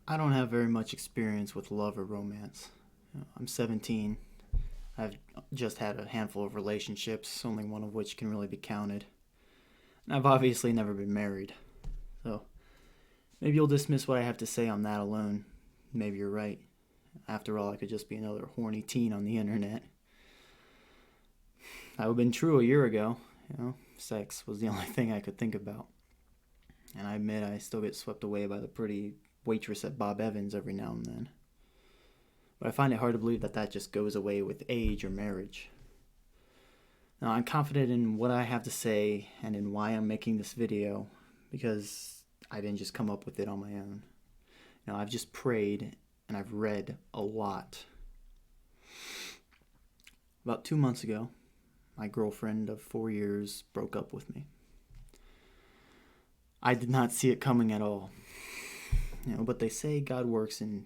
I don't have very much experience with love or romance. I'm 17. I've just had a handful of relationships, only one of which can really be counted. And I've obviously never been married. So maybe you'll dismiss what I have to say on that alone. Maybe you're right. After all, I could just be another horny teen on the internet. That would have been true a year ago. Sex was the only thing I could think about. And I admit I still get swept away by the pretty waitress at Bob Evans every now and then. But I find it hard to believe that that just goes away with age or marriage. Now, I'm confident in what I have to say and in why I'm making this video, because I didn't just come up with it on my own. I've just prayed and I've read a lot. About 2 months ago, my girlfriend of 4 years broke up with me. I did not see it coming at all. But they say God works in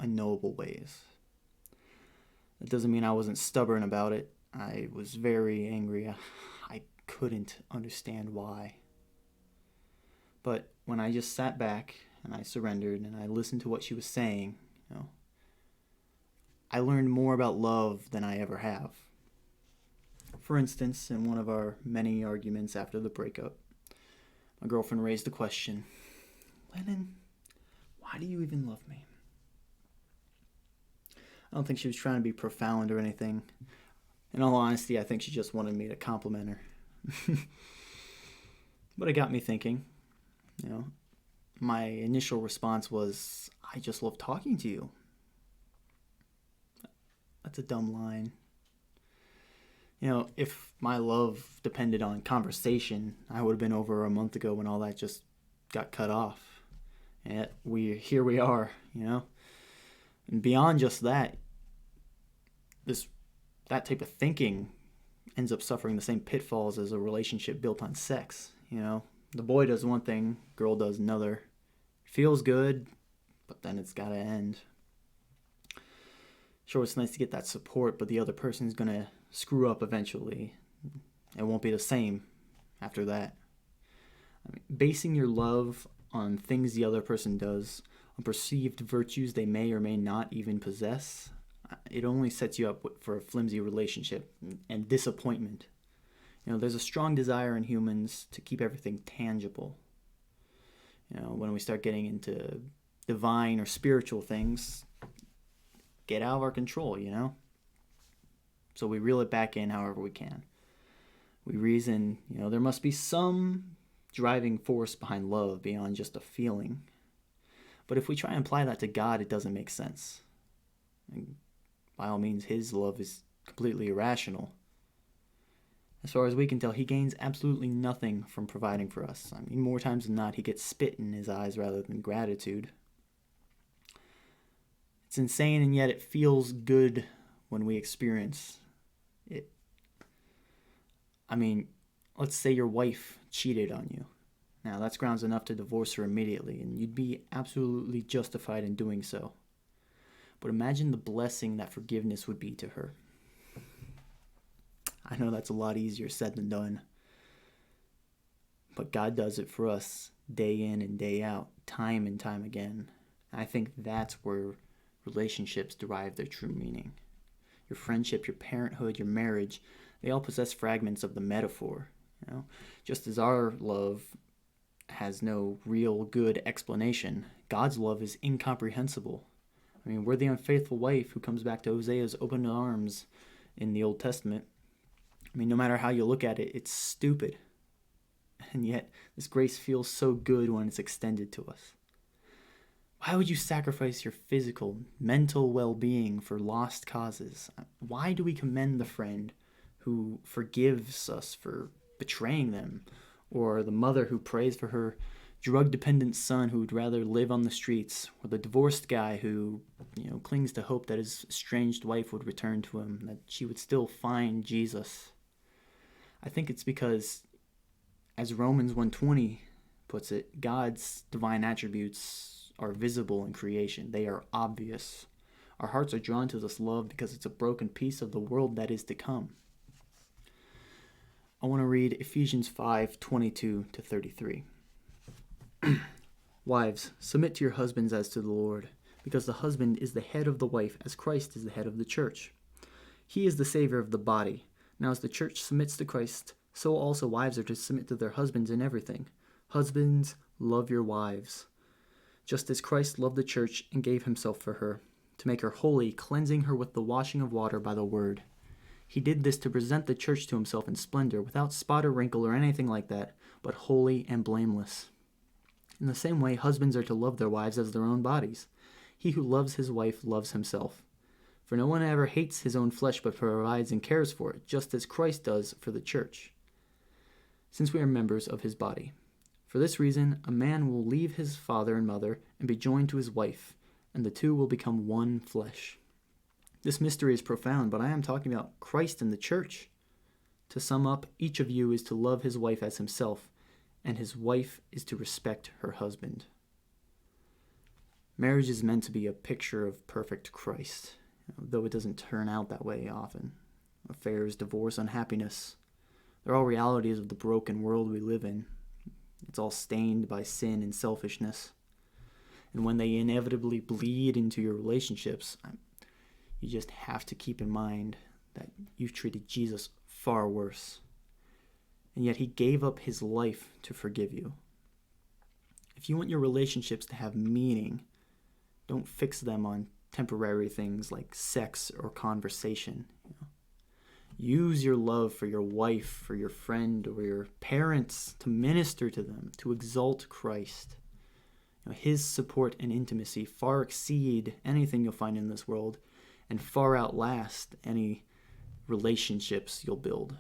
unknowable ways. That doesn't mean I wasn't stubborn about it. I was very angry. I couldn't understand why. But when I just sat back and I surrendered and I listened to what she was saying, I learned more about love than I ever have. For instance, in one of our many arguments after the breakup, my girlfriend raised the question, "Lennon, why do you even love me?" I don't think she was trying to be profound or anything. In all honesty, I think she just wanted me to compliment her. But it got me thinking. My initial response was, "I just love talking to you." That's a dumb line. If my love depended on conversation, I would have been over a month ago when all that just got cut off. And yet here we are, And beyond just that, that type of thinking ends up suffering the same pitfalls as a relationship built on sex. The boy does one thing, girl does another. Feels good, but then it's gotta end. Sure, it's nice to get that support, but the other person's gonna screw up eventually. It won't be the same after that. Basing your love on things the other person does, on perceived virtues they may or may not even possess, it only sets you up for a flimsy relationship and disappointment. There's a strong desire in humans to keep everything tangible. When we start getting into divine or spiritual things, get out of our control, So we reel it back in however we can. We reason, there must be some driving force behind love beyond just a feeling. But if we try and apply that to God, it doesn't make sense. And by all means, his love is completely irrational. As far as we can tell, he gains absolutely nothing from providing for us. More times than not, he gets spit in his eyes rather than gratitude. It's insane, and yet it feels good when we experience it. Let's say your wife cheated on you. Now, that's grounds enough to divorce her immediately, and you'd be absolutely justified in doing so. But imagine the blessing that forgiveness would be to her. I know that's a lot easier said than done. But God does it for us day in and day out, time and time again. I think that's where relationships derive their true meaning. Your friendship, your parenthood, your marriage, they all possess fragments of the metaphor. Just as our love has no real good explanation, God's love is incomprehensible. We're the unfaithful wife who comes back to Hosea's open arms in the Old Testament. No matter how you look at it, it's stupid. And yet, this grace feels so good when it's extended to us. Why would you sacrifice your physical, mental well-being for lost causes? Why do we commend the friend who forgives us for betraying them, or the mother who prays for her drug-dependent son who would rather live on the streets, or the divorced guy who, clings to hope that his estranged wife would return to him, that she would still find Jesus? I think it's because, as Romans 1:20 puts it, God's divine attributes are visible in creation. They are obvious. Our hearts are drawn to this love because it's a broken piece of the world that is to come. I want to read Ephesians 5:22-33. Wives, submit to your husbands as to the Lord, because the husband is the head of the wife, as Christ is the head of the church. He is the Savior of the body. Now as the church submits to Christ, so also wives are to submit to their husbands in everything. Husbands, love your wives, just as Christ loved the church and gave himself for her, to make her holy, cleansing her with the washing of water by the word. He did this to present the church to himself in splendor, without spot or wrinkle or anything like that, but holy and blameless. In the same way, husbands are to love their wives as their own bodies. He who loves his wife loves himself. For no one ever hates his own flesh, but provides and cares for it, just as Christ does for the church, since we are members of his body. For this reason, a man will leave his father and mother and be joined to his wife, and the two will become one flesh. This mystery is profound, but I am talking about Christ and the church. To sum up, each of you is to love his wife as himself, and his wife is to respect her husband. Marriage is meant to be a picture of perfect Christ, though it doesn't turn out that way often. Affairs, divorce, unhappiness, they're all realities of the broken world we live in. It's all stained by sin and selfishness. And when they inevitably bleed into your relationships, you just have to keep in mind that you've treated Jesus far worse. And yet he gave up his life to forgive you. If you want your relationships to have meaning, don't fix them on temporary things like sex or conversation. Use your love for your wife, for your friend, or your parents to minister to them, to exalt Christ. His support and intimacy far exceed anything you'll find in this world and far outlast any relationships you'll build.